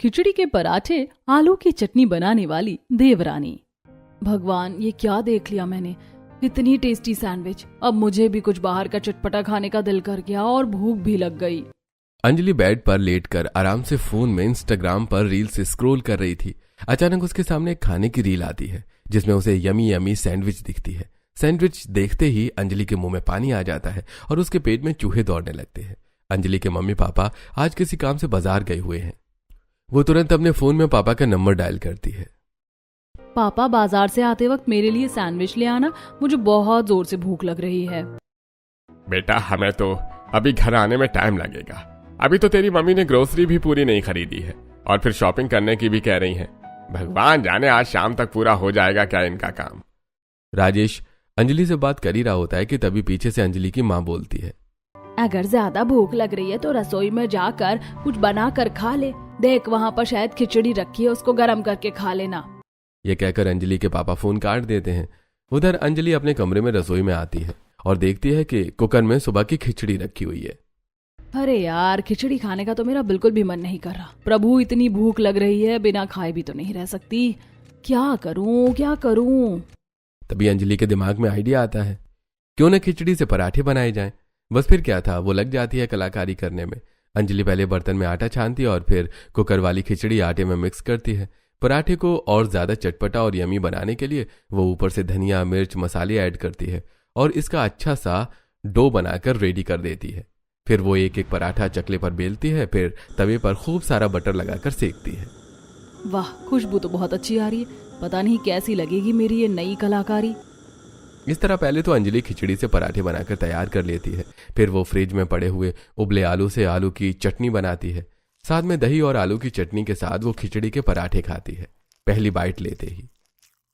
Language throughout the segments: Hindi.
खिचड़ी के पराठे आलू की चटनी बनाने वाली देवरानी। भगवान, ये क्या देख लिया मैंने, इतनी टेस्टी सैंडविच। अब मुझे भी कुछ बाहर का चटपटा खाने का दिल कर गया और भूख भी लग गई। अंजलि बेड पर लेटकर आराम से फोन में इंस्टाग्राम पर रील्स स्क्रॉल कर रही थी। अचानक उसके सामने एक खाने की रील आती है जिसमें उसे यमी यमी सैंडविच दिखती है। सैंडविच देखते ही अंजलि के मुंह में पानी आ जाता है और उसके पेट में चूहे दौड़ने लगते हैं। अंजलि के मम्मी पापा आज किसी काम से बाजार गए हुए हैं। वो तुरंत अपने फोन में पापा का नंबर डायल करती है। पापा, बाजार से आते वक्त मेरे लिए सैंडविच ले आना, मुझे बहुत जोर से भूख लग रही है। बेटा, हमें तो अभी घर आने में टाइम लगेगा। अभी तो तेरी मम्मी ने ग्रोसरी भी पूरी नहीं खरीदी है और फिर शॉपिंग करने की भी कह रही हैं। भगवान जाने आज शाम तक पूरा हो जाएगा क्या इनका काम। राजेश अंजलि से बात कर ही रहा होता है कि तभी पीछे से अंजलि की माँ बोलती है, अगर ज्यादा भूख लग रही है तो रसोई में जाकर कुछ बना कर खा ले। देख, वहाँ पर शायद खिचड़ी रखी है, उसको गर्म करके खा लेना। ये कहकर अंजलि के पापा फोन काट देते हैं। उधर अंजलि अपने कमरे में रसोई में आती है और देखती है कि कुकर में सुबह की खिचड़ी रखी हुई है। अरे यार, खिचड़ी खाने का तो मेरा बिल्कुल भी मन नहीं कर रहा। प्रभु, इतनी भूख लग रही है, बिना खाए भी तो नहीं रह सकती। क्या करूं क्या करूं। तभी अंजलि के दिमाग में आइडिया आता है, क्यों न खिचड़ी से पराठे बनाए जाएं। बस फिर क्या था, वो लग जाती है कलाकारी करने में। अंजलि पहले बर्तन में आटा छानती है और फिर कुकर वाली खिचड़ी आटे में मिक्स करती है। पराठे को और ज्यादा चटपटा और यमी बनाने के लिए वो ऊपर से धनिया मिर्च मसाले ऐड करती है और इसका अच्छा सा डो बनाकर रेडी कर देती है। फिर वो एक एक पराठा चकले पर बेलती है, फिर तवे पर खूब सारा बटर लगाकर सेकती है। वाह, खुशबू तो बहुत अच्छी आ रही है। पता नहीं कैसी लगेगी मेरी ये नई कलाकारी। इस तरह पहले तो अंजलि खिचड़ी से पराठे बनाकर तैयार कर लेती है। फिर वो फ्रिज में पड़े हुए उबले आलू से आलू की चटनी बनाती है। साथ में दही और आलू की चटनी के साथ वो खिचड़ी के पराठे खाती है, पहली बाइट लेते ही।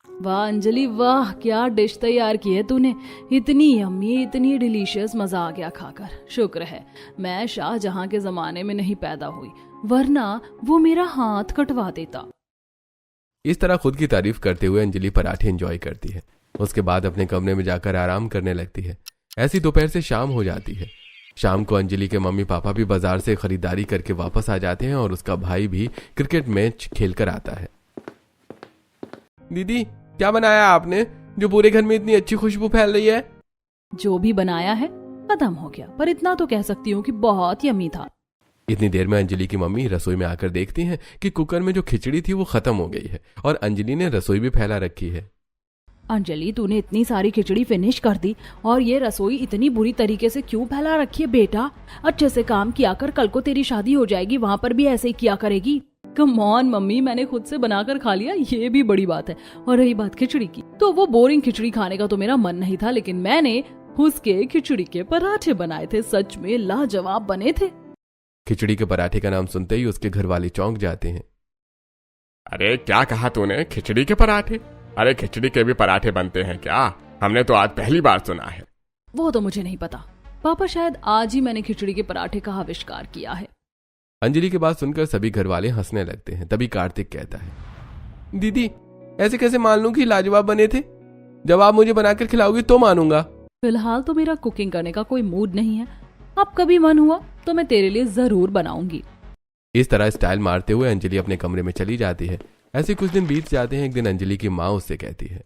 वाह अंजलि वाह, क्या डिश तैयार की है तूने। इतनी यम्मी, इतनी डिलीशियस, मजा आ गया खाकर। शुक्र है मैं शाहजहां के जमाने में नहीं पैदा हुई, वरना वो मेरा हाथ कटवा देता। इस तरह खुद की तारीफ करते हुए अंजलि पराठे एंजॉय करती है। उसके बाद अपने कमरे में जाकर आराम करने लगती है। ऐसी दोपहर से शाम हो जाती है। शाम को अंजलि के मम्मी पापा भी बाजार से खरीदारी करके वापस आ जाते हैं और उसका भाई भी क्रिकेट मैच खेलकर आता है। दीदी, क्या बनाया आपने जो पूरे घर में इतनी अच्छी खुशबू फैल रही है? जो भी बनाया है खत्म हो गया, पर इतना तो कह सकती हूँ कि बहुत यम्मी था। इतनी देर में अंजलि की मम्मी रसोई में आकर देखती हैं कि कुकर में जो खिचड़ी थी वो खत्म हो गई है और अंजलि ने रसोई भी फैला रखी है। अंजलि, तूने इतनी सारी खिचड़ी फिनिश कर दी और ये रसोई इतनी बुरी तरीके से क्यों फैला रखी है बेटा? अच्छे से काम किया कर, कल को तेरी शादी हो जाएगी, वहाँ पर भी ऐसे ही किया करेगी। कम ऑन मम्मी, मैंने खुद से बनाकर खा लिया, ये भी बड़ी बात है। और रही बात खिचड़ी की, तो वो बोरिंग खिचड़ी खाने का तो मेरा मन नहीं था, लेकिन मैंने उसके खिचड़ी के पराठे बनाए थे, सच में लाजवाब बने थे। खिचड़ी के पराठे का नाम सुनते ही उसके घर वाले चौंक जाते हैं। अरे क्या कहा तूने, खिचड़ी के पराठे? अरे खिचड़ी के भी पराठे बनते हैं क्या? हमने तो आज पहली बार सुना है। वो तो मुझे नहीं पता पापा, शायद आज ही मैंने खिचड़ी के पराठे का आविष्कार किया है। अंजलि की बात सुनकर सभी घर वाले हंसने लगते हैं। तभी कार्तिक कहता है, दीदी ऐसे कैसे मान लूं कि लाजवाब बने थे? जब आप मुझे बनाकर खिलाओगी तो मानूंगा। फिलहाल तो मेरा कुकिंग करने का कोई मूड नहीं है, अब कभी मन हुआ तो मैं तेरे लिए जरूर बनाऊंगी। इस तरह स्टाइल मारते हुए अंजलि अपने कमरे में चली जाती है। ऐसे कुछ दिन बीत जाते हैं। एक दिन अंजलि की माँ उससे कहती है,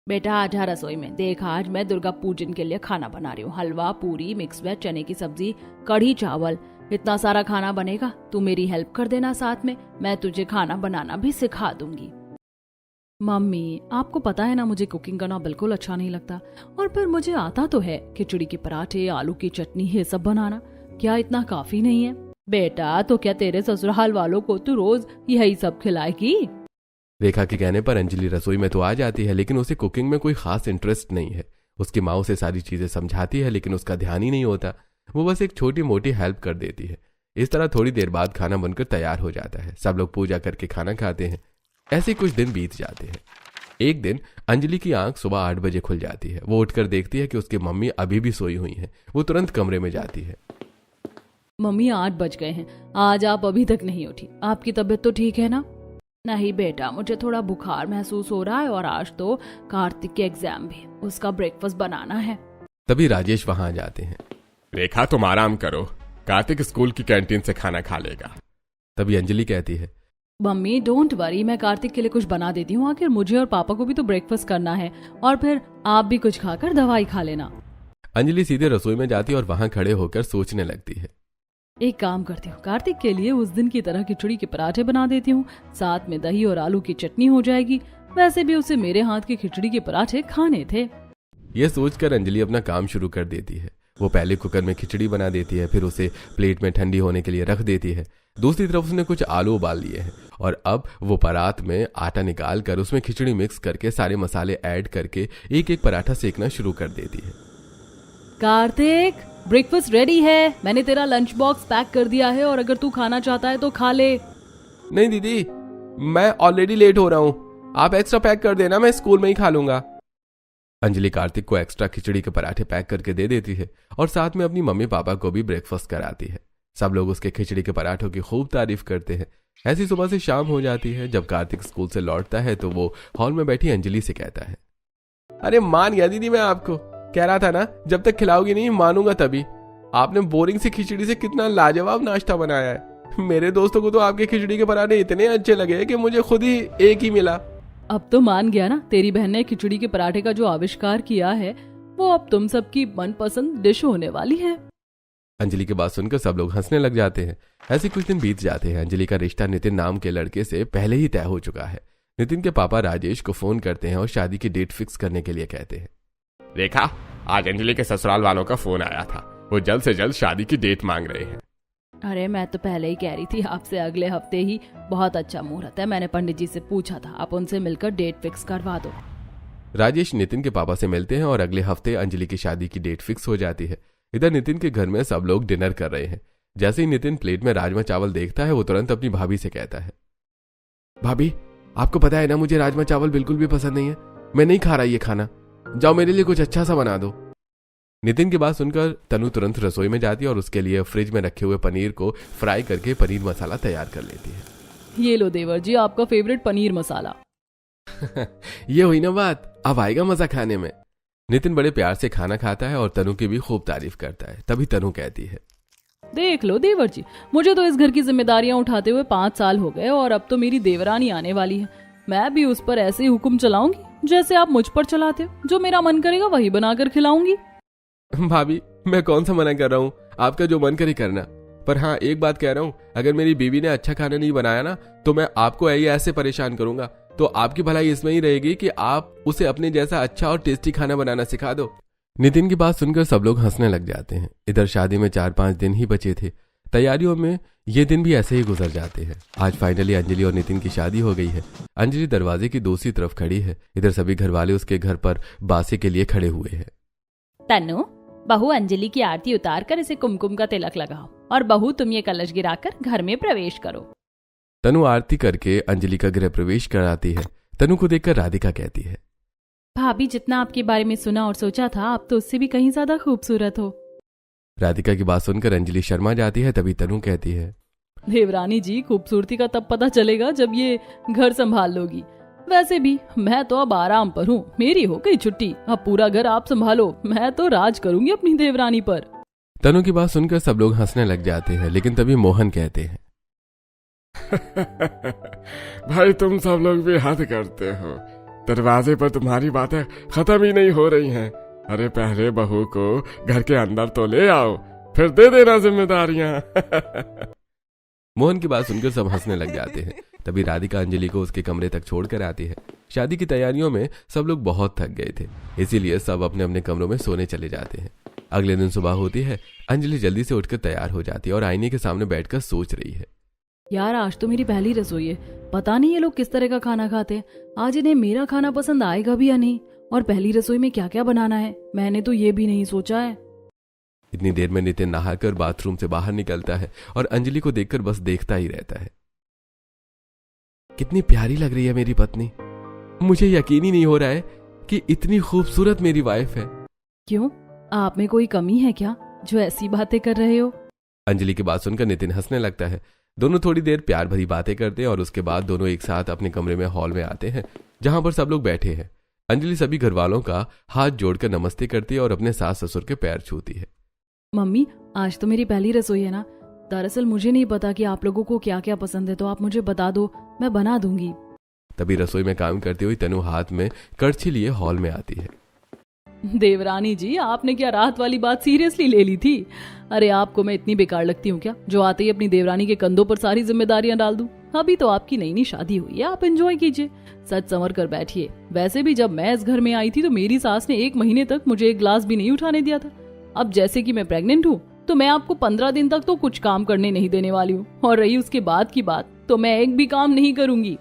बेटा आजा रसोई में, देख आज मैं दुर्गा पूजन के लिए खाना बना रही हूँ। हलवा, पूरी, मिक्स वेज, चने की सब्जी, कढ़ी चावल, इतना सारा खाना बनेगा। तू मेरी हेल्प कर देना साथ में, मैं तुझे खाना बनाना भी सिखा दूंगी। मम्मी, आपको पता है ना मुझे कुकिंग करना बिल्कुल अच्छा नहीं लगता, और फिर मुझे आता तो है खिचड़ी के पराठे, आलू की चटनी, ये सब बनाना। क्या इतना काफी नहीं है? बेटा तो क्या तेरे ससुराल वालों को तू रोज यही सब खिलाएगी? रेखा के कहने पर अंजलि रसोई में तो आ जाती है, लेकिन उसे कुकिंग में कोई खास इंटरेस्ट नहीं है। उसकी माँ उसे सारी चीजें समझाती है, लेकिन उसका ध्यान ही नहीं होता। वो बस एक छोटी मोटी हेल्प कर देती है। इस तरह थोड़ी देर बाद खाना बनकर तैयार हो जाता है। सब लोग पूजा करके खाना खाते हैं। ऐसे कुछ दिन बीत जाते हैं। एक दिन अंजलि की आंख सुबह 8 बजे खुल जाती है। वो उठकर देखती है कि उसकी मम्मी अभी भी सोई हुई है। वो तुरंत कमरे में जाती है। मम्मी 8 बज गए हैं, आज आप अभी तक नहीं उठी। आपकी तबीयत तो ठीक है ना? नहीं बेटा, मुझे थोड़ा बुखार महसूस हो रहा है और आज तो कार्तिक के एग्जाम भी, उसका ब्रेकफास्ट बनाना है। तभी राजेश वहां आ जाते हैं। रेखा तुम आराम करो, कार्तिक स्कूल की कैंटीन से खाना खा लेगा। तभी अंजलि कहती है, मम्मी डोंट वरी, मैं कार्तिक के लिए कुछ बना देती हूँ। आखिर मुझे और पापा को भी तो ब्रेकफास्ट करना है, और फिर आप भी कुछ खाकर दवाई खा लेना। अंजलि सीधे रसोई में जाती है और वहां खड़े होकर सोचने लगती है। एक काम करती हूँ, कार्तिक के लिए उस दिन की तरह खिचड़ी के पराठे बना देती हूँ, साथ में दही और आलू की चटनी हो जाएगी। वैसे भी उसे मेरे हाथ की खिचड़ी के पराठे खाने थे। यह सोचकर अंजलि अपना काम शुरू कर देती है। वो पहले कुकर में खिचड़ी बना देती है, फिर उसे प्लेट में ठंडी होने के लिए रख देती है। दूसरी तरफ उसने कुछ आलू उबाल लिए हैं और अब वो परात में आटा निकाल कर उसमें खिचड़ी मिक्स करके सारे मसाले ऐड करके एक एक पराठा सेकना शुरू कर देती है। कार्तिक, ब्रेकफास्ट रेडी है, मैंने तेरा लंच बॉक्स पैक कर दिया है, और अगर तू खाना चाहता है तो खा ले। नहीं दीदी, मैं ऑलरेडी लेट हो रहा हूँ, आप एक्स्ट्रा पैक कर देना, मैं स्कूल में ही खा लूंगा। अंजलि कार्तिक को एक्स्ट्रा खिचड़ी के पराठे पैक करके दे देती है और साथ में अपनी मम्मी पापा को भी ब्रेकफास्ट कराती है। सब लोग उसके खिचड़ी के पराठों की खूब तारीफ करते हैं। ऐसी सुबह से शाम हो जाती है। जब कार्तिक स्कूल से लौटता है तो वो हॉल में बैठी अंजलि से कहता है, अरे मान गया दीदी, मैं आपको कह रहा था ना, जब तक खिलाओगी नहीं मानूंगा तभी। आपने बोरिंग सी खिचड़ी से कितना लाजवाब नाश्ता बनाया है। मेरे दोस्तों को तो आपके खिचड़ी के पराठे इतने अच्छे लगे कि मुझे खुद ही एक ही मिला। अब तो मान गया ना, तेरी बहन ने खिचड़ी के पराठे का जो आविष्कार किया है वो अब तुम सबकी मनपसंद डिश होने वाली है। अंजलि की बात सुनकर सब लोग हंसने लग जाते हैं। ऐसे कुछ दिन बीत जाते हैं। अंजलि का रिश्ता नितिन नाम के लड़के से पहले ही तय हो चुका है। नितिन के पापा राजेश को फोन करते हैं और शादी की डेट फिक्स करने के लिए कहते हैं। देखा, आज अंजलि के ससुराल वालों का फोन आया था, वो जल्द से जल्द शादी की डेट मांग रहे हैं। अरे मैं तो पहले ही कह रही थी आपसे, अगले हफ्ते ही बहुत अच्छा मुहूर्त है। मैंने पंडित जी से पूछा था, आप उनसे मिलकर डेट फिक्स करवा दो। राजेश नितिन के पापा से मिलते हैं और अगले हफ्ते अंजलि की शादी की डेट फिक्स हो जाती है। इधर नितिन के घर में सब लोग डिनर कर रहे हैं। जैसे ही नितिन प्लेट में राजमा चावल देखता है वो तुरंत अपनी भाभी से कहता है, भाभी आपको पता है ना, मुझे राजमा चावल बिल्कुल भी पसंद नहीं है, मैं नहीं खा रहा ये खाना, जाओ मेरे लिए कुछ अच्छा सा बना दो। नितिन की बात सुनकर तनु तुरंत रसोई में जाती है और उसके लिए फ्रिज में रखे हुए पनीर को फ्राई करके पनीर मसाला तैयार कर लेती है। ये लो देवर जी, आपका फेवरेट पनीर मसाला। ये हुई ना बात, अब आएगा मजा खाने में। नितिन बड़े प्यार से खाना खाता है और तनु की भी खूब तारीफ करता है। तभी तनु कहती है, देख लो देवर जी, मुझे तो इस घर की जिम्मेदारियां उठाते हुए 5 साल हो गए और अब तो मेरी देवरानी आने वाली है। मैं भी उस पर ऐसे ही हुक्म चलाऊंगी जैसे आप मुझ पर चलाते हो। जो मेरा मन करेगा वही बनाकर खिलाऊंगी। भाभी मैं कौन सा मना कर रहा हूँ, आपका जो मन करे करना। पर हाँ एक बात कह रहा हूँ, अगर मेरी बीवी ने अच्छा खाना नहीं बनाया ना तो मैं आपको ऐसे परेशान करूंगा। तो आपकी भलाई इसमें ही रहेगी कि आप उसे अपने जैसा अच्छा और टेस्टी खाना बनाना सिखा दो। नितिन की बात सुनकर सब लोग हंसने लग जाते हैं। इधर शादी में 4-5 दिन ही बचे थे। तैयारियों में ये दिन भी ऐसे ही गुजर जाते हैं। आज फाइनली अंजलि और नितिन की शादी हो गई है। अंजलि दरवाजे की दूसरी तरफ खड़ी है। इधर सभी घर वाले उसके घर पर बासे के लिए खड़े हुए हैं। तनु, बहू अंजलि की आरती उतार कर इसे कुमकुम का तिलक लगाओ, और बहू तुम ये कलश गिराकर घर में प्रवेश करो। तनु आरती करके अंजलि का गृह प्रवेश कराती है। तनु को देखकर राधिका कहती है, भाभी जितना आपके बारे में सुना और सोचा था, आप तो उससे भी कहीं ज्यादा खूबसूरत हो। राधिका की बात सुनकर अंजलि शर्मा जाती है। तभी तनु कहती है, देवरानी जी, खूबसूरती का तब पता चलेगा जब ये घर संभाल लोगी। वैसे भी मैं तो अब आराम पर हूँ, मेरी हो गई छुट्टी। अब पूरा घर आप संभालो, मैं तो राज करूंगी अपनी देवरानी पर। तनु की बात सुनकर सब लोग हंसने लग जाते हैं। लेकिन तभी मोहन कहते हैं, भाई तुम सब लोग भी हद करते हो, दरवाजे पर तुम्हारी बातें खत्म ही नहीं हो रही हैं। अरे पहले बहू को घर के अंदर तो ले आओ, फिर दे देना जिम्मेदारियां। मोहन की बात सुनकर सब हंसने लग जाते हैं। तभी राधिका अंजलि को उसके कमरे तक छोड़कर आती है। शादी की तैयारियों में सब लोग बहुत थक गए थे, इसीलिए सब अपने अपने कमरों में सोने चले जाते हैं। अगले दिन सुबह होती है। अंजलि जल्दी से उठकर तैयार हो जाती है और आईने के सामने बैठकर सोच रही है, यार आज तो मेरी पहली रसोई है, पता नहीं ये लोग किस तरह का खाना खाते हैं। आज इन्हें मेरा खाना पसंद आएगा भी या नहीं, और पहली रसोई में क्या क्या बनाना है मैंने तो ये भी नहीं सोचा है। इतनी देर में नितिन नहाकर बाथरूम से बाहर निकलता है और अंजलि को देखकर बस देखता ही रहता है। कितनी प्यारी लग रही है मेरी पत्नी, मुझे यकीन ही नहीं हो रहा है कि इतनी खूबसूरत मेरी वाइफ है। क्यों, आप में कोई कमी है क्या जो ऐसी बातें कर रहे हो? अंजलि की बात सुनकर नितिन हंसने लगता है। दोनों थोड़ी देर प्यार भरी बातें करते हैं और उसके बाद दोनों एक साथ अपने कमरे में हॉल में आते हैं जहां पर सब लोग बैठे हैं। अंजलि सभी घर वालों का हाथ जोड़कर नमस्ते करती है और अपने सास ससुर के पैर छूती है। मम्मी आज तो मेरी पहली रसोई है ना, दरअसल मुझे नहीं पता कि आप लोगों को क्या क्या पसंद है, तो आप मुझे बता दो, मैं बना दूंगी। तभी रसोई में काम करती हुई तनु हाथ में कड़छी लिए हॉल में आती है। देवरानी जी, आपने क्या रात वाली बात सीरियसली ले ली थी? अरे आपको मैं इतनी बेकार लगती हूँ क्या, जो आते ही अपनी देवरानी के कंधों पर सारी जिम्मेदारियां डाल दूं? अभी तो आपकी नई नई शादी हुई है, आप एंजॉय कीजिए, सच संवर कर बैठिए। वैसे भी जब मैं इस घर में आई थी तो मेरी सास ने 1 महीने तक मुझे एक गिलास भी नहीं उठाने दिया था। अब जैसे कि मैं प्रेग्नेंट हूँ तो मैं आपको 15 दिन तक तो कुछ काम करने नहीं देने वाली हूँ, और रही उसके बाद की बात तो मैं एक भी काम नहीं करूंगी।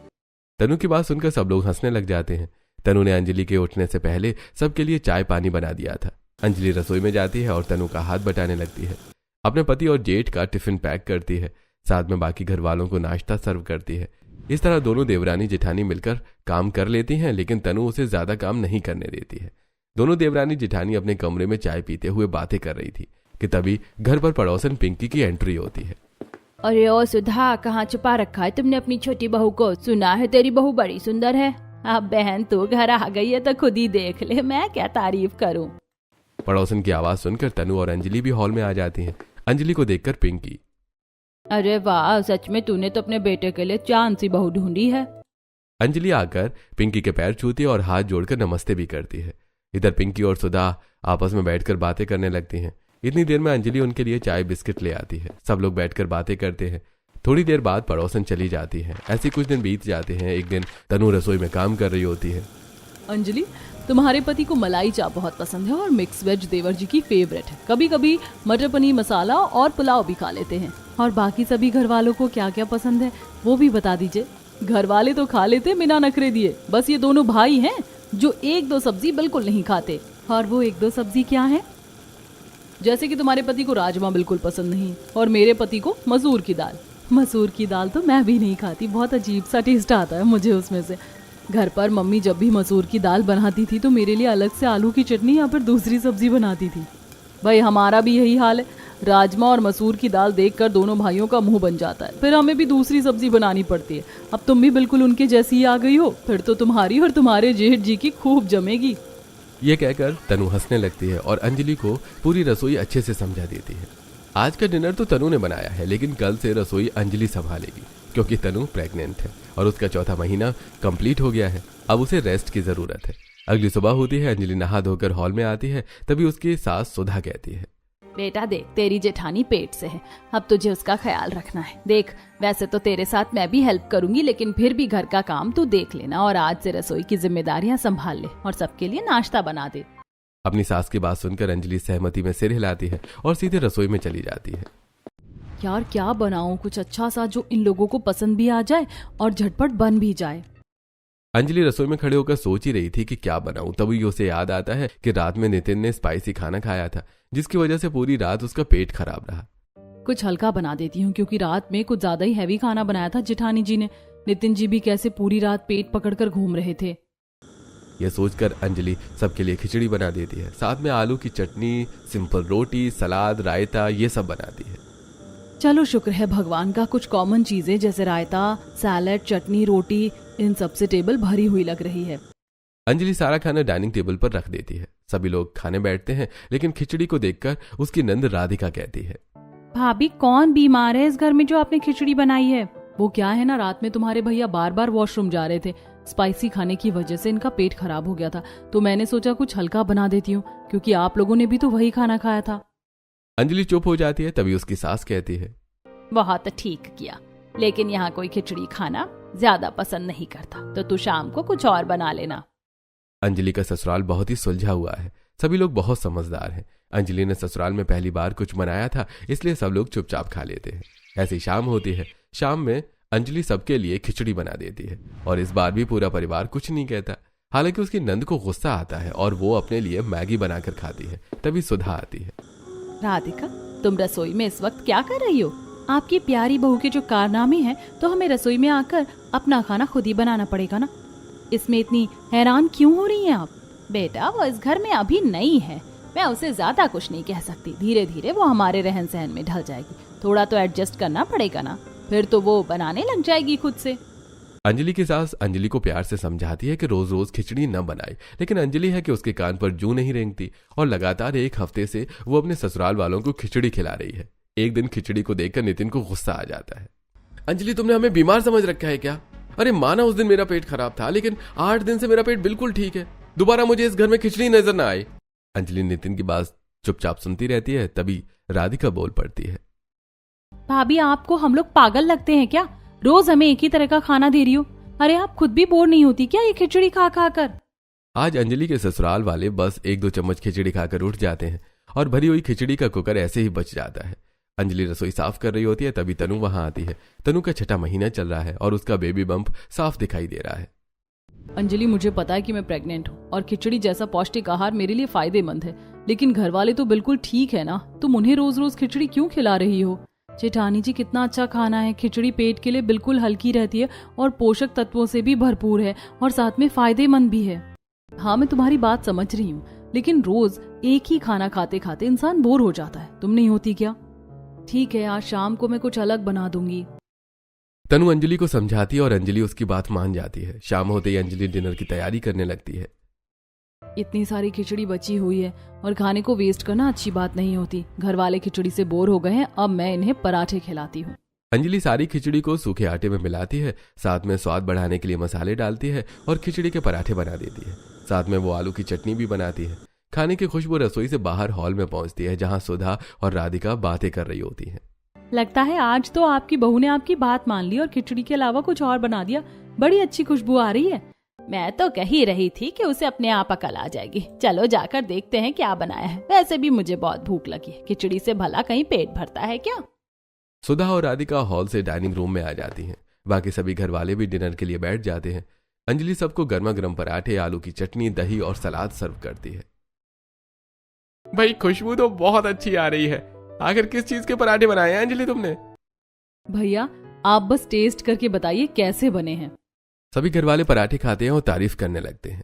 तनु की बात सुनकर सब लोग हंसने लग जाते हैं। तनु ने अंजलि के उठने से पहले सबके लिए चाय पानी बना दिया था। अंजलि रसोई में जाती है और तनु का हाथ बटाने लगती है। अपने पति और जेठ का टिफिन पैक करती है, साथ में बाकी घर वालों को नाश्ता सर्व करती है। इस तरह दोनों देवरानी जेठानी मिलकर काम कर लेती हैं, लेकिन तनु उसे ज्यादा काम नहीं करने देती है। दोनों देवरानी जेठानी अपने कमरे में चाय पीते हुए बातें कर रही थी कि तभी घर पर पड़ोसन पिंकी की एंट्री होती है। अरे ओ सुधा, कहाँ छुपा रखा है तुमने अपनी छोटी बहू को? सुना है तेरी बहू बड़ी सुंदर है। अब बहन तू घर आ गई है तो खुद ही देख ले, मैं क्या तारीफ करूं। पड़ोसन की आवाज सुनकर तनु और अंजलि भी हॉल में आ जाती हैं। अंजलि को देखकर पिंकी, अरे वाह, सच में तूने तो अपने बेटे के लिए चांद सी बहू ढूंढी है। अंजलि आकर पिंकी के पैर छूती है और हाथ जोड़कर नमस्ते भी करती है। इधर पिंकी और सुधा आपस में बैठकर बातें करने लगती हैं। इतनी देर में अंजलि उनके लिए चाय बिस्किट ले आती है। सब लोग बैठकर बातें करते हैं। थोड़ी देर बाद पड़ोसन चली जाती है। ऐसे कुछ दिन बीत जाते हैं। एक दिन तनु रसोई में काम कर रही होती है। अंजलि, तुम्हारे पति को मलाई चाप बहुत पसंद है और मिक्स वेज देवर जी की फेवरेट है। कभी कभी मटर पनीर मसाला और पुलाव भी खा लेते हैं। और बाकी सभी घर वालों को क्या क्या पसंद है वो भी बता दीजिए। घर वाले तो खा लेते बिना नखरे दिए, बस ये दोनों भाई हैं जो 1-2 सब्जी बिल्कुल नहीं खाते। और वो 1-2 सब्जी क्या है? जैसे कि तुम्हारे पति को राजमा बिल्कुल पसंद नहीं और मेरे पति को मसूर की दाल। मसूर की दाल तो मैं भी नहीं खाती, बहुत अजीब सा टेस्ट आता है मुझे उसमें से। घर पर मम्मी जब भी मसूर की दाल बनाती थी तो मेरे लिए अलग से आलू की चटनी या फिर दूसरी सब्जी बनाती थी। भाई हमारा भी यही हाल है, राजमा और मसूर की दाल देखकर दोनों भाइयों का मुंह बन जाता है, फिर हमें भी दूसरी सब्जी बनानी पड़ती है। अब तुम भी बिल्कुल उनके जैसी ही आ गई हो, फिर तो तुम्हारी और तुम्हारे जेठ जी की खूब जमेगी। ये कहकर तनु हंसने लगती है और अंजलि को पूरी रसोई अच्छे से समझा देती है। आज का डिनर तो तनु ने बनाया है, लेकिन कल से रसोई अंजलि संभालेगी, क्योंकि तनु प्रेग्नेंट है और उसका 4था महीना कंप्लीट हो गया है। अब उसे रेस्ट की जरूरत है। अगली सुबह होती है, अंजलि नहा धोकर हॉल में आती है। तभी उसकी सास सुधा कहती है, बेटा देख, तेरी जेठानी पेट से है, अब तुझे उसका ख्याल रखना है। देख, वैसे तो तेरे साथ मैं भी हेल्प करूंगी, लेकिन फिर भी घर का काम तू देख लेना और आज से रसोई की जिम्मेदारियां संभाल ले और सबके लिए नाश्ता बना दे। अपनी सास की बात सुनकर अंजलि सहमति में सिर हिलाती है और सीधे रसोई में चली जाती है। यार क्या बनाऊं कुछ अच्छा सा जो इन लोगों को पसंद भी आ जाए और झटपट बन भी जाए। अंजलि रसोई में खड़े होकर सोच ही रही थी कि क्या बनाऊं, तभी उसे याद आता है कि रात में नितिन ने स्पाइसी खाना खाया था, जिसकी वजह से पूरी रात उसका पेट खराब रहा। कुछ हल्का बना देती हूँ, क्योंकि रात में कुछ ज्यादा ही हैवी खाना बनाया था जेठानी जी ने। नितिन जी भी कैसे पूरी रात पेट पकड़कर घूम रहे थे। यह सोचकर अंजलि सबके लिए खिचड़ी बना देती है। साथ में आलू की चटनी, सिंपल रोटी, सलाद, रायता ये सब बनाती है। चलो शुक्र है भगवान का, कुछ कॉमन चीजें जैसे रायता, सैलेड, चटनी, रोटी, इन सब से टेबल भरी हुई लग रही है। अंजलि सारा खाना डाइनिंग टेबल पर रख देती है। सभी लोग खाने बैठते हैं, लेकिन खिचड़ी को देखकर उसकी नंद राधिका कहती है, भाभी कौन बीमार है इस घर में जो आपने खिचड़ी बनाई है? वो क्या है ना, रात में तुम्हारे भैया बार बार वॉशरूम जा रहे थे, स्पाइसी खाने की वजह से इनका पेट खराब हो गया था, तो मैंने सोचा कुछ हल्का बना देती हूँ, क्योंकि आप लोगों ने भी तो वही खाना खाया था। अंजलि चुप हो जाती है। तभी उसकी सास कहती है, बहुत ठीक किया, लेकिन यहाँ कोई खिचड़ी खाना ज्यादा पसंद नहीं करता, तो तू शाम को कुछ और बना लेना। अंजलि का ससुराल बहुत ही सुलझा हुआ है। सभी लोग बहुत समझदार हैं। अंजलि ने ससुराल में पहली बार कुछ बनाया था, इसलिए सब लोग चुपचाप खा लेते हैं। ऐसी शाम होती है। शाम में अंजलि सबके लिए खिचड़ी बना देती है और इस बार भी पूरा परिवार कुछ नहीं कहता। हालांकि उसकी नंद को गुस्सा आता है और वो अपने लिए मैगी बनाकर खाती है। तभी सुधा आती है। राधिका, तुम रसोई में इस वक्त क्या कर रही हो? आपकी प्यारी बहू के जो कारनामे हैं, तो हमें रसोई में आकर अपना खाना खुद ही बनाना पड़ेगा ना। इसमें इतनी हैरान क्यों हो रही हैं आप? बेटा वो इस घर में अभी नई है, मैं उसे ज्यादा कुछ नहीं कह सकती। धीरे धीरे वो हमारे रहन सहन में ढल जाएगी, थोड़ा तो एडजस्ट करना पड़ेगा ना, फिर तो वो बनाने लग जाएगी खुद से। अंजलि की सास अंजलि को प्यार से समझाती है कि रोज रोज खिचड़ी न बनाए, लेकिन अंजलि है कि उसके कान पर जूं नहीं रेंगती और लगातार 1 हफ्ते से वो अपने ससुराल वालों को खिचड़ी खिला रही है। एक दिन खिचड़ी को देखकर नितिन को गुस्सा आ जाता है। अंजलि, तुमने हमें बीमार समझ रखा है क्या? अरे माना उस दिन मेरा पेट खराब था, लेकिन 8 दिन से मेरा पेट बिल्कुल ठीक है। दोबारा मुझे इस घर में खिचड़ी नजर ना आए। अंजलि नितिन की बात चुपचाप सुनती रहती है। तभी राधिका बोल पड़ती है। भाभी, आपको हम लोग पागल लगते हैं क्या? रोज हमें एक ही तरह का खाना दे रही हो। अरे आप खुद भी बोर नहीं होती क्या ये खिचड़ी खा खा कर? आज अंजलि के ससुराल वाले बस 1-2 चम्मच खिचड़ी खाकर उठ जाते हैं और भरी हुई खिचड़ी का कुकर ऐसे ही बच जाता है। अंजलि रसोई साफ कर रही होती है, तभी तनु वहां आती है। तनु का 6ठा महीना चल रहा है और उसका बेबी बम्प साफ दिखाई दे रहा है। अंजलि, मुझे पता है कि मैं प्रेग्नेंट हूँ और खिचड़ी जैसा पौष्टिक आहार मेरे लिए फायदेमंद है, लेकिन घर वाले तो बिल्कुल ठीक है ना। तुम उन्हें रोज रोज खिचड़ी क्यों खिला रही हो? जेठानी जी, कितना अच्छा खाना है। खिचड़ी पेट के लिए बिल्कुल हल्की रहती है और पोषक तत्वों से भी भरपूर है और साथ में फायदेमंद भी है। हाँ, मैं तुम्हारी बात समझ रही हूँ, लेकिन रोज एक ही खाना खाते खाते इंसान बोर हो जाता है। तुम नहीं होती क्या? ठीक है, आज शाम को मैं कुछ अलग बना दूंगी। तनु अंजलि को समझाती है और अंजलि उसकी बात मान जाती है। शाम होते ही अंजलि डिनर की तैयारी करने लगती है। इतनी सारी खिचड़ी बची हुई है और खाने को वेस्ट करना अच्छी बात नहीं होती। घर वाले खिचड़ी से बोर हो गए हैं, अब मैं इन्हें पराठे खिलाती हूँ। अंजलि सारी खिचड़ी को सूखे आटे में मिलाती है, साथ में स्वाद बढ़ाने के लिए मसाले डालती है और खिचड़ी के पराठे बना देती है। साथ में वो आलू की चटनी भी बनाती है। खाने की खुशबू रसोई से बाहर हॉल में पहुंचती है, जहां सुधा और राधिका बातें कर रही होती हैं। लगता है आज तो आपकी बहू ने आपकी बात मान ली और खिचड़ी के अलावा कुछ और बना दिया। बड़ी अच्छी खुशबू आ रही है। मैं तो कह ही रही थी कि उसे अपने आप अकल आ जाएगी। चलो जाकर देखते हैं क्या बनाया है। वैसे भी मुझे बहुत भूख लगी है। खिचड़ी से भला कहीं पेट भरता है क्या? सुधा और राधिका हॉल से डाइनिंग रूम में आ जाती हैं। बाकी सभी घर वाले भी डिनर के लिए बैठ जाते हैं। अंजलि सबको गर्मा गर्म पराठे, आलू की चटनी, दही और सलाद सर्व करती है। भाई, खुशबू तो बहुत अच्छी आ रही है। आखिर किस चीज के पराठे बनाए हैं अंजलि तुमने? भैया, आप बस टेस्ट करके बताइए कैसे बने हैं। सभी घर वाले पराठे खाते हैं और तारीफ करने लगते हैं।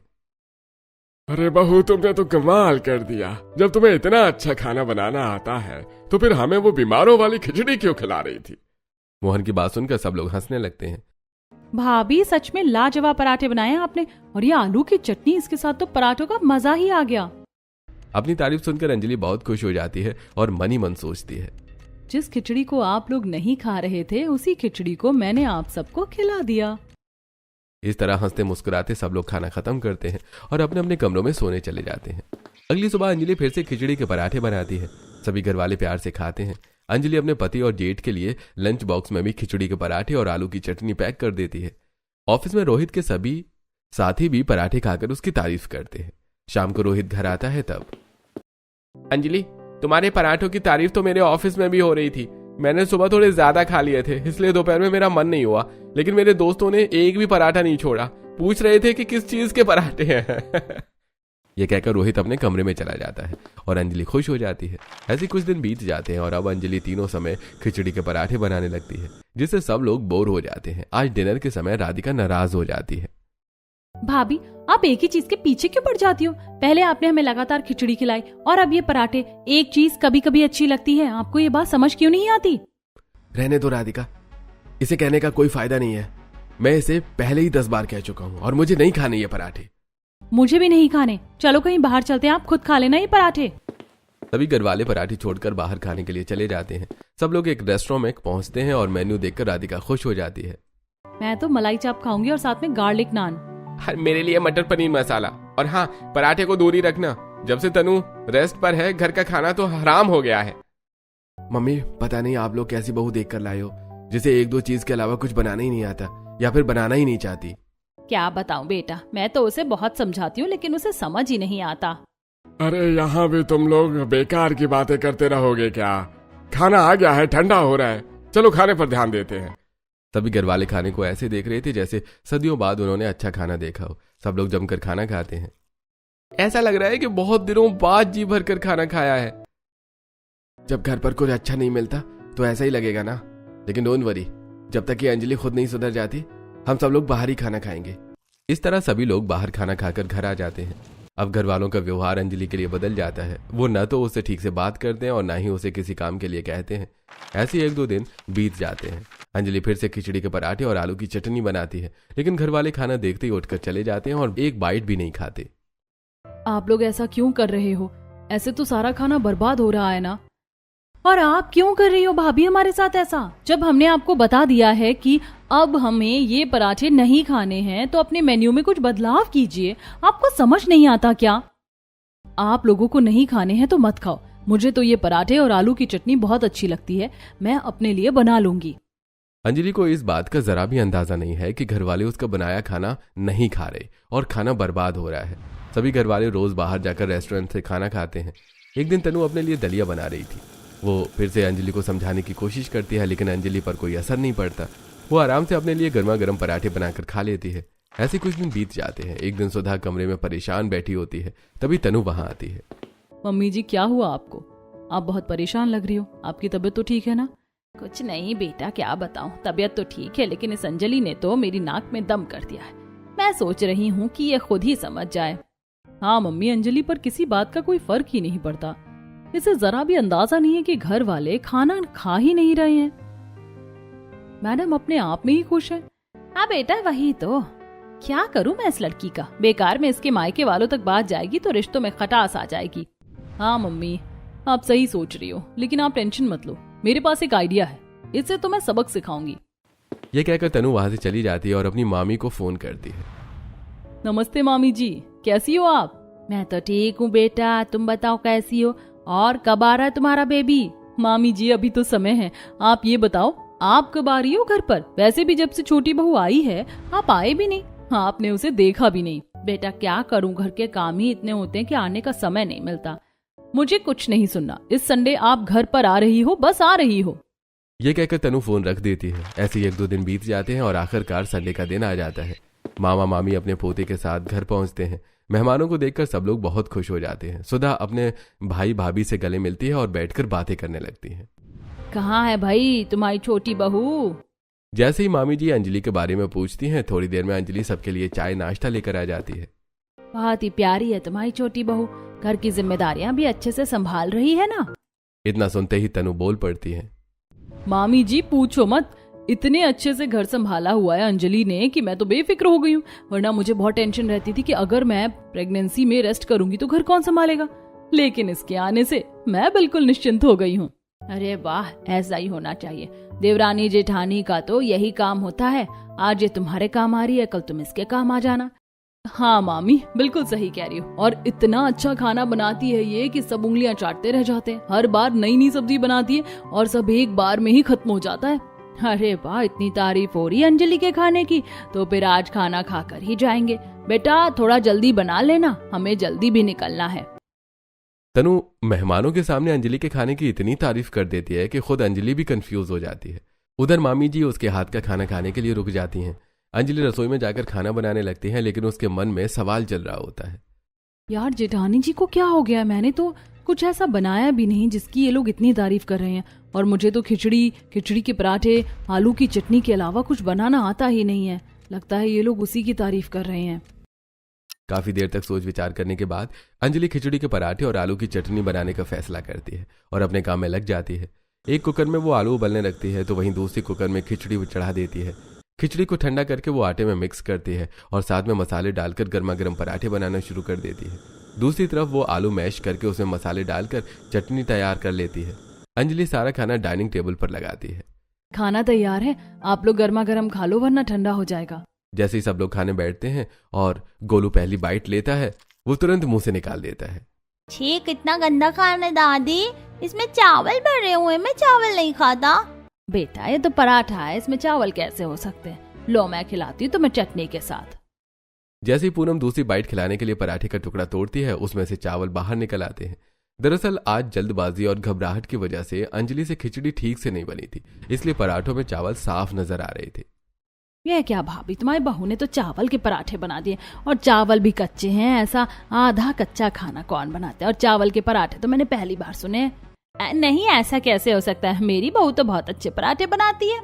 अरे बहू, तुमने तो कमाल कर दिया। जब तुम्हें इतना अच्छा खाना बनाना आता है तो फिर हमें वो बीमारों वाली खिचड़ी क्यों खिला रही थी? मोहन की बात सुनकर सब लोग हंसने लगते हैं। भाभी, सच में लाजवाब पराठे बनाए हैं आपने। और ये आलू की चटनी, इसके साथ तो पराठों का मजा ही आ गया। अपनी तारीफ सुनकर अंजलि बहुत खुश हो जाती है और मन ही मन सोचती है, जिस खिचड़ी को आप लोग नहीं खा रहे थे, उसी खिचड़ी को मैंने आप सबको खिला दिया। इस तरह हंसते मुस्कुराते सब लोग खाना खत्म करते हैं और अपने अपने कमरों में सोने चले जाते हैं। अगली सुबह अंजलि फिर से खिचड़ी के पराठे बनाती है। सभी घर वाले प्यार से खाते हैं। अंजलि अपने पति और जेठ के लिए लंच बॉक्स में भी खिचड़ी के पराठे और आलू की चटनी पैक कर देती है। ऑफिस में रोहित के सभी साथी भी पराठे खाकर उसकी तारीफ करते हैं। शाम को रोहित घर आता है तब, अंजलि, तुम्हारे पराठों की तारीफ तो मेरे ऑफिस में भी हो रही थी। मैंने सुबह थोड़े ज्यादा खा लिए थे, इसलिए दोपहर में मेरा मन नहीं हुआ। लेकिन मेरे दोस्तों ने एक भी पराठा नहीं छोड़ा। पूछ रहे थे कि किस चीज के पराठे हैं। यह कहकर रोहित अपने कमरे में चला जाता है और अंजलि खुश हो जाती है। ऐसे कुछ दिन बीत जाते हैं और अब अंजलि तीनों समय खिचड़ी के पराठे बनाने लगती है, जिससे सब लोग बोर हो जाते हैं। आज डिनर के समय राधिका नाराज हो जाती है। भाभी, आप एक ही चीज के पीछे क्यों पड़ जाती हो? पहले आपने हमें लगातार खिचड़ी खिलाई और अब ये पराठे। एक चीज कभी कभी अच्छी लगती है, आपको ये बात समझ क्यों नहीं आती? रहने दो राधिका, इसे कहने का कोई फायदा नहीं है। मैं इसे पहले ही 10 बार कह चुका हूँ और मुझे नहीं खाने ये पराठे। मुझे भी नहीं खाने। चलो कहीं बाहर चलते हैं, आप खुद खा लेना ये पराठे। सभी घर वाले पराठे छोड़कर बाहर खाने के लिए चले जाते हैं। सब लोग एक रेस्टोरेंट में पहुंचते हैं और मेन्यू देखकर राधिका खुश हो जाती है। मैं तो मलाई चाप खाऊंगी और साथ में गार्लिक नान। मेरे लिए मटर पनीर मसाला, और हाँ, पराठे को दूरी रखना। जब से तनु रेस्ट पर है, घर का खाना तो हराम हो गया है। मम्मी, पता नहीं आप लोग कैसी बहू देख कर लाए हो, जिसे 1-2 चीज के अलावा कुछ बनाना ही नहीं आता या फिर बनाना ही नहीं चाहती। क्या बताऊं बेटा, मैं तो उसे बहुत समझाती हूँ लेकिन उसे समझ ही नहीं आता। अरे यहाँ भी तुम लोग बेकार की बातें करते रहोगे क्या? खाना आ गया है, ठंडा हो रहा है। चलो खाने पर ध्यान देते हैं। सभी घर वाले खाने को ऐसे देख रहे थे जैसे सदियों बाद उन्होंने अच्छा खाना देखा हो। सब लोग जमकर खाना खाते हैं। ऐसा लग रहा है कि बहुत दिनों बाद जी भर कर खाना खाया है। जब घर पर कुछ अच्छा नहीं मिलता तो ऐसा ही लगेगा ना। लेकिन डोंट वरी, जब तक कि अंजलि खुद नहीं सुधर जाती, हम सब लोग बाहर ही खाना खाएंगे। इस तरह सभी लोग बाहर खाना खाकर घर आ जाते हैं। अब घर वालों का व्यवहार अंजलि के लिए बदल जाता है। वो न तो उससे ठीक से बात करते हैं और ना ही उसे किसी काम के लिए कहते हैं। ऐसे 1-2 दिन बीत जाते हैं। अंजलि फिर से खिचड़ी के पराठे और आलू की चटनी बनाती है, लेकिन घर वाले खाना देखते ही उठकर चले जाते हैं और एक बाइट भी नहीं खाते। आप लोग ऐसा क्यों कर रहे हो? ऐसे तो सारा खाना बर्बाद हो रहा है ना। और आप क्यों कर रही हो भाभी हमारे साथ ऐसा? जब हमने आपको बता दिया है कि अब हमें ये पराठे नहीं खाने हैं तो अपने मेन्यू में कुछ बदलाव कीजिए। आपको समझ नहीं आता क्या? आप लोगों को नहीं खाने हैं तो मत खाओ। मुझे तो ये पराठे और आलू की चटनी बहुत अच्छी लगती है, मैं अपने लिए बना लूंगी। अंजलि को इस बात का जरा भी अंदाजा नहीं है कि घरवाले उसका बनाया खाना नहीं खा रहे और खाना बर्बाद हो रहा है। सभी घरवाले रोज बाहर जाकर रेस्टोरेंट से खाना खाते हैं। एक दिन तनु अपने लिए दलिया बना रही थी। वो फिर से अंजलि को समझाने की कोशिश करती है, लेकिन अंजलि पर कोई असर नहीं पड़ता। वो आराम से अपने लिए गर्मा गर्म पराठे बनाकर खा लेती है। ऐसे कुछ दिन बीत जाते हैं। एक दिन सुधा कमरे में परेशान बैठी होती है, तभी तनु वहां आती है। मम्मी जी क्या हुआ आपको? आप बहुत परेशान लग रही हो, आपकी तबीयत तो ठीक है ना? कुछ नहीं बेटा, क्या बताऊं, तबीयत तो ठीक है लेकिन इस अंजलि ने तो मेरी नाक में दम कर दिया है। मैं सोच रही हूँ कि ये खुद ही समझ जाए। हाँ मम्मी, अंजलि पर किसी बात का कोई फर्क ही नहीं पड़ता। इसे जरा भी अंदाजा नहीं है कि घर वाले खाना खा ही नहीं रहे हैं। मैडम अपने आप में ही खुश है। हाँ बेटा वही तो, क्या करूं मैं इस लड़की का, बेकार में इसके मायके वालों तक बात जाएगी तो रिश्तों में खटास आ जाएगी। हाँ मम्मी आप सही सोच रही हो, लेकिन आप टेंशन मत लो, मेरे पास एक आइडिया है, इससे तो मैं सबक सिखाऊंगी। ये कहकर तनु वहां से चली जाती है और अपनी मामी को फोन करती है। नमस्ते मामी जी, कैसी हो आप? मैं तो ठीक हूँ बेटा, तुम बताओ कैसी हो और कब आ रहा है तुम्हारा बेबी? मामी जी अभी तो समय है, आप ये बताओ आप कब आ रही हो घर पर? वैसे भी जब से छोटी बहू आई है आप आए भी नहीं, आपने उसे देखा भी नहीं। बेटा क्या करूं, घर के काम ही इतने होते हैं कि आने का समय नहीं मिलता। मुझे कुछ नहीं सुनना, इस संडे आप घर पर आ रही हो, बस आ रही हो। ये कहकर तनु फोन रख देती है। ऐसे ही 1-2 दिन बीत जाते हैं और आखिरकार संडे का दिन आ जाता है। मामा मामी अपने पोते के साथ घर पहुंचते हैं। मेहमानों को देखकर सब लोग बहुत खुश हो जाते हैं। सुधा अपने भाई भाभी से गले मिलती है और बैठकर बातें करने लगती है। कहाँ है भाई तुम्हारी छोटी बहू? जैसे ही मामी जी अंजलि के बारे में पूछती हैं, थोड़ी देर में अंजलि सबके लिए चाय नाश्ता लेकर आ जाती है। बहुत ही प्यारी है तुम्हारी छोटी बहू, घर की जिम्मेदारियां भी अच्छे से संभाल रही है ना? इतना सुनते ही तनु बोल पड़ती है। मामी जी पूछो मत, इतने अच्छे से घर संभाला हुआ है अंजलि ने कि मैं तो बेफिक्र हो गई हूँ। वरना मुझे बहुत टेंशन रहती थी कि अगर मैं प्रेगनेंसी में रेस्ट करूंगी तो घर कौन संभालेगा, लेकिन इसके आने से मैं बिल्कुल निश्चिंत हो गई हूँ। अरे वाह, ऐसा ही होना चाहिए। देवरानी जेठानी का तो यही काम होता है, आज ये तुम्हारे काम आ रही है, कल तुम इसके काम आ जाना। हाँ मामी बिल्कुल सही कह रही हो, और इतना अच्छा खाना बनाती है ये कि सब उंगलियां चाटते रह जाते हैं। हर बार नई नई सब्जी बनाती है और सब एक बार में ही खत्म हो जाता है। अरे वाह, इतनी तारीफ हो रही है अंजलि के खाने की, तो फिर आज खाना खाकर ही जाएंगे। बेटा थोड़ा जल्दी बना लेना, हमें जल्दी भी निकलना है। तनु मेहमानों के सामने अंजलि के खाने की इतनी तारीफ कर देती है कि खुद अंजलि भी कंफ्यूज हो जाती है। उधर मामी जी उसके हाथ का खाना खाने के लिए रुक जाती हैं। अंजलि रसोई में जाकर खाना बनाने लगती है, लेकिन उसके मन में सवाल चल रहा होता है। यार जेठानी जी को क्या हो गया? मैंने तो कुछ ऐसा बनाया भी नहीं जिसकी ये लोग इतनी तारीफ कर रहे हैं, और मुझे तो खिचड़ी के पराठे, आलू की चटनी के अलावा कुछ बनाना आता ही नहीं है। लगता है ये लोग उसी की तारीफ कर रहे हैं। काफी देर तक सोच विचार करने के बाद अंजलि खिचड़ी के पराठे और आलू की चटनी बनाने का फैसला करती है और अपने काम में लग जाती है। एक कुकर में वो आलू उबलने रखती है तो वहीं दूसरी कुकर में खिचड़ी चढ़ा देती है। खिचड़ी को ठंडा करके वो आटे में मिक्स करती है और साथ में मसाले डालकर गर्मा गर्म पराठे बनाना शुरू कर देती है। दूसरी तरफ वो आलू मैश करके उसमें मसाले डालकर चटनी तैयार कर लेती है। अंजलि सारा खाना डाइनिंग टेबल पर लगाती है। खाना तैयार है, आप लोग गर्मा गर्म खा लो वरना ठंडा हो जाएगा। जैसे ही सब लोग खाने बैठते हैं और गोलू पहली बाइट लेता है, वो तुरंत मुंह से निकाल देता है। छी, कितना गंदा खाना है दादी, इसमें चावल भरे हुए, मैं चावल नहीं खाता। बेटा ये तो पराठा है, इसमें चावल कैसे हो सकते हैं? लो मैं खिलाती हूँ तुम्हें चटनी के साथ। जैसे ही पूनम दूसरी बाइट खिलाने के लिए पराठे का टुकड़ा तोड़ती है, उसमें से चावल बाहर निकल आते हैं। दरअसल आज जल्दबाजी और घबराहट की वजह से अंजलि से खिचड़ी ठीक से नहीं बनी थी, इसलिए पराठों में चावल साफ नजर आ रहे थे। यह क्या भाभी, तुम्हारी बहू ने तो चावल के पराठे बना दिए, और चावल भी कच्चे हैं। ऐसा आधा कच्चा खाना कौन बनाता है? और चावल के पराठे तो मैंने पहली बार सुने। नहीं ऐसा कैसे हो सकता है, मेरी बहू तो बहुत अच्छे पराठे बनाती है।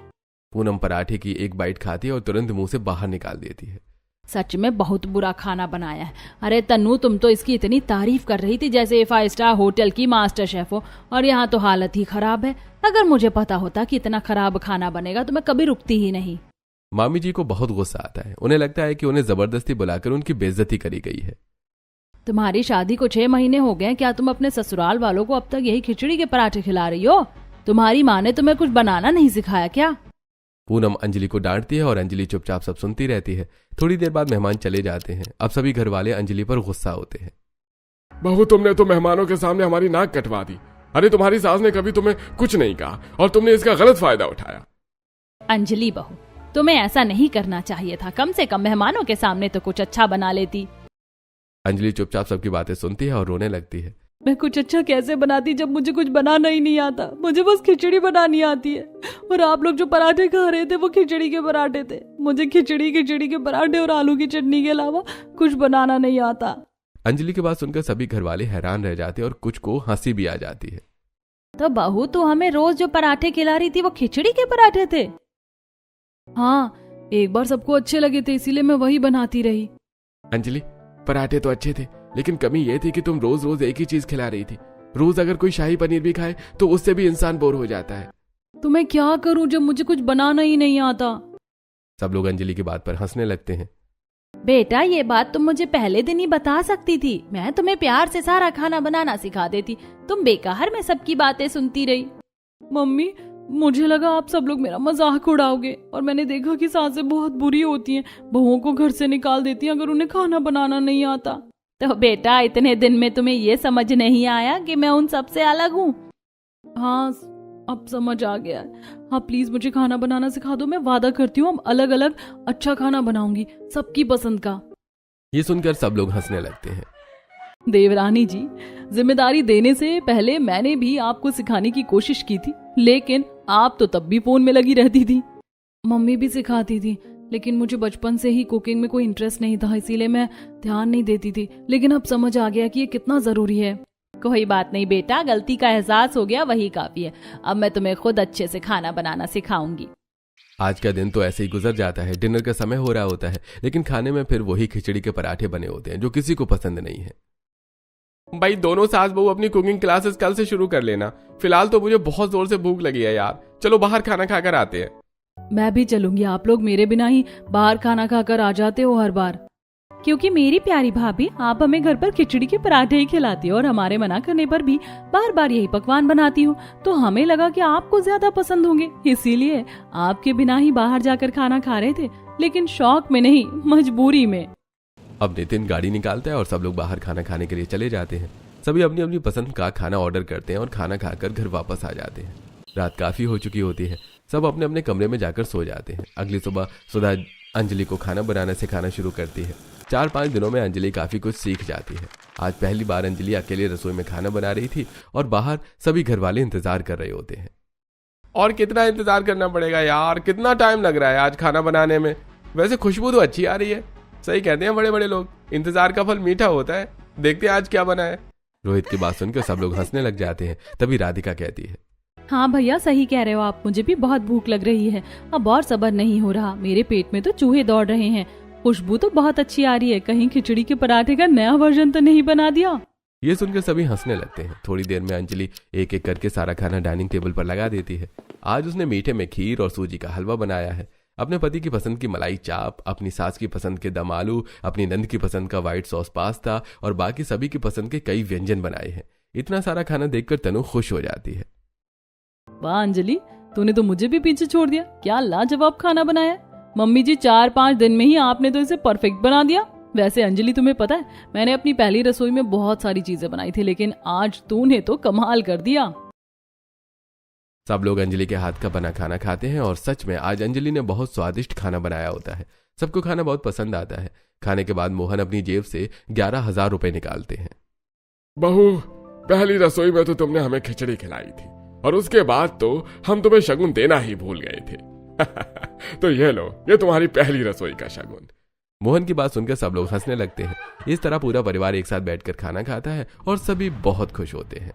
पूनम पराठे की एक बाइट खाती है और तुरंत मुंह से बाहर निकाल देती है। सच में बहुत बुरा खाना बनाया है। अरे तन्नू, तुम तो इसकी इतनी तारीफ कर रही थी जैसे 5 स्टार होटल की मास्टर शेफ हो, और यहाँ तो हालत ही खराब है। अगर मुझे पता होता कि इतना खराब खाना बनेगा तो मैं कभी रुकती ही नहीं। मामी जी को बहुत गुस्सा आता है। उन्हें लगता है कि उन्हें जबरदस्ती बुलाकर उनकी बेइज्जती करी गई है। तुम्हारी शादी को 6 महीने हो गए, क्या तुम अपने ससुराल वालों को अब तक यही खिचड़ी के पराठे खिला रही हो? तुम्हारी माँ ने तुम्हें कुछ बनाना नहीं सिखाया क्या? पूनम अंजलि को डांटती है और अंजलि चुपचाप सब सुनती रहती है। थोड़ी देर बाद मेहमान चले जाते हैं। अब सभी घर वाले अंजलि पर गुस्सा होते हैं। बहू, तुमने तो मेहमानों के सामने हमारी नाक कटवा दी। अरे तुम्हारी सास ने कभी तुम्हें कुछ नहीं कहा और तुमने इसका गलत फायदा उठाया। अंजलि बहू, तुम्हें ऐसा नहीं करना चाहिए था। कम से कम मेहमानों के सामने तो कुछ अच्छा बना लेती। अंजलि चुपचाप सबकी बातें सुनती है और रोने लगती है। मैं कुछ अच्छा कैसे बनाती जब मुझे कुछ बनाना ही नहीं आता? मुझे बस खिचड़ी बनानी आती है। और आप लोग जो पराठे खा रहे थे वो खिचड़ी के पराठे थे। मुझे खिचड़ी के पराठे और आलू की चटनी के अलावा कुछ बनाना नहीं आता। अंजलि की बात सुनकर सभी घर वाले हैरान रह जाते हैं और कुछ को हंसी भी आ जाती है। तो बहू, तू हमें रोज जो पराठे खिला रही थी वो खिचड़ी के पराठे थे? हाँ, एक बार सबको अच्छे लगे थे इसीलिए मैं वही बनाती रही। अंजलि, पराठे तो अच्छे थे, लेकिन कमी ये थी कि तुम रोज रोज एक ही चीज खिला रही थी। रोज अगर कोई शाही पनीर भी खाए तो उससे भी इंसान बोर हो जाता है। तो मैं क्या करूं जब मुझे कुछ बनाना ही नहीं आता? सब लोग अंजलि की बात पर हंसने लगते हैं। बेटा, ये बात तुम मुझे पहले दिन ही बता सकती थी। मैं तुम्हें प्यार से सारा खाना बनाना सिखा देती। तुम बेकार में सबकी बातें सुनती रही। मम्मी, मुझे लगा आप सब लोग मेरा मजाक उड़ाओगे और मैंने देखा कि सासें बहुत बुरी होती हैं, बहुओं को घर से निकाल देती हैं अगर उन्हें खाना बनाना नहीं आता। तो बेटा, इतने दिन में तुम्हें ये समझ नहीं आया कि मैं उन सब से अलग हूँ? हाँ, अब समझ आ गया। हाँ, प्लीज मुझे खाना बनाना सिखा दो। मैं वादा करती हूँ अब अलग अलग अच्छा खाना बनाऊंगी, सबकी पसंद का। ये सुनकर सब लोग हंसने लगते हैं। देवरानी जी, जिम्मेदारी देने से पहले मैंने भी आपको सिखाने की कोशिश की थी, लेकिन आप तो तब भी फोन में लगी रहती थी। मम्मी भी सिखाती थी, लेकिन मुझे बचपन से ही कुकिंग में कोई इंटरेस्ट नहीं था, इसीलिए मैं ध्यान नहीं देती थी। लेकिन अब समझ आ गया कि ये कितना जरूरी है। कोई बात नहीं बेटा, गलती का एहसास हो गया वही काफी है। अब मैं तुम्हें खुद अच्छे से खाना बनाना सिखाऊंगी। आज का दिन तो ऐसे ही गुजर जाता है। डिनर का समय हो रहा होता है, लेकिन खाने में फिर वही खिचड़ी के पराठे बने होते हैं जो किसी को पसंद नहीं है। भाई, दोनों सास बहू अपनी कुकिंग क्लासेस कल से शुरू कर लेना। फिलहाल तो मुझे बहुत जोर से भूख लगी है यार। चलो बाहर खाना खाकर आते हैं। मैं भी चलूंगी। आप लोग मेरे बिना ही बाहर खाना खाकर आ जाते हो हर बार। क्योंकि मेरी प्यारी भाभी, आप हमें घर पर खिचड़ी के पराठे ही खिलाती हो और हमारे मना करने पर भी बार बार यही पकवान बनाती हो, तो हमें लगा कि आपको ज्यादा पसंद होंगे, इसीलिए आपके बिना ही बाहर जाकर खाना खा रहे थे, लेकिन शौक में नहीं, मजबूरी में। अब नितिन गाड़ी निकालता है और सब लोग बाहर खाना खाने के लिए चले जाते हैं। सभी अपनी अपनी पसंद का खाना ऑर्डर करते हैं और खाना खाकर घर वापस आ जाते हैं। रात काफी हो चुकी होती है। सब अपने अपने कमरे में जाकर सो जाते हैं। अगली सुबह सुधा अंजलि को खाना बनाना सिखाना शुरू करती है। 4-5 दिनों में अंजलि काफी कुछ सीख जाती है। आज पहली बार अंजलि अकेले रसोई में खाना बना रही थी और बाहर सभी घर वाले इंतजार कर रहे होते हैं। और कितना इंतजार करना पड़ेगा यार, कितना टाइम लग रहा है आज खाना बनाने में। वैसे खुशबू तो अच्छी आ रही है। सही कहते हैं बड़े बड़े लोग, इंतजार का फल मीठा होता है। देखते हैं आज क्या बना है। रोहित की बात सुनकर सब लोग हंसने लग जाते हैं। तभी राधिका कहती है, हाँ भैया, सही कह रहे हो आप। मुझे भी बहुत भूख लग रही है, अब और सब्र नहीं हो रहा। मेरे पेट में तो चूहे दौड़ रहे हैं। खुशबू तो बहुत अच्छी आ रही है। कहीं खिचड़ी के पराठे का नया वर्जन तो नहीं बना दिया? ये सुनकर सभी हंसने लगते हैं। थोड़ी देर में अंजलि एक एक करके सारा खाना डाइनिंग टेबल पर लगा देती है। आज उसने मीठे में खीर और सूजी का हलवा बनाया है। अपने पति की पसंद की मलाई चाप, अपनी सास की पसंद के दम आलू, अपनी नंद की पसंद का व्हाइट सॉस पास्ता और बाकी सभी की पसंद के कई व्यंजन बनाए हैं। इतना सारा खाना देखकर तनु खुश हो जाती है। वाह अंजलि, तूने तो मुझे भी पीछे छोड़ दिया। क्या लाजवाब खाना बनाया। मम्मी जी, 4-5 दिन में ही आपने तो इसे परफेक्ट बना दिया। वैसे अंजलि, तुम्हें पता है, मैंने अपनी पहली रसोई में बहुत सारी चीजें बनाई थी, लेकिन आज तूने तो कमाल कर दिया। सब लोग अंजलि के हाथ का बना खाना खाते हैं और सच में आज अंजलि ने बहुत स्वादिष्ट खाना बनाया होता है। सबको खाना बहुत पसंद आता है। खाने के बाद मोहन अपनी जेब से 11,000 रुपए निकालते हैं। बहू, पहली रसोई में तो तुमने हमें खिचड़ी खिलाई थी और उसके बाद तो हम तुम्हें शगुन देना ही भूल गए थे। तो ये लो, ये तुम्हारी पहली रसोई का शगुन। मोहन की बात सुनकर सब लोग हंसने लगते हैं। इस तरह पूरा परिवार एक साथ बैठकर खाना खाता है और सभी बहुत खुश होते हैं।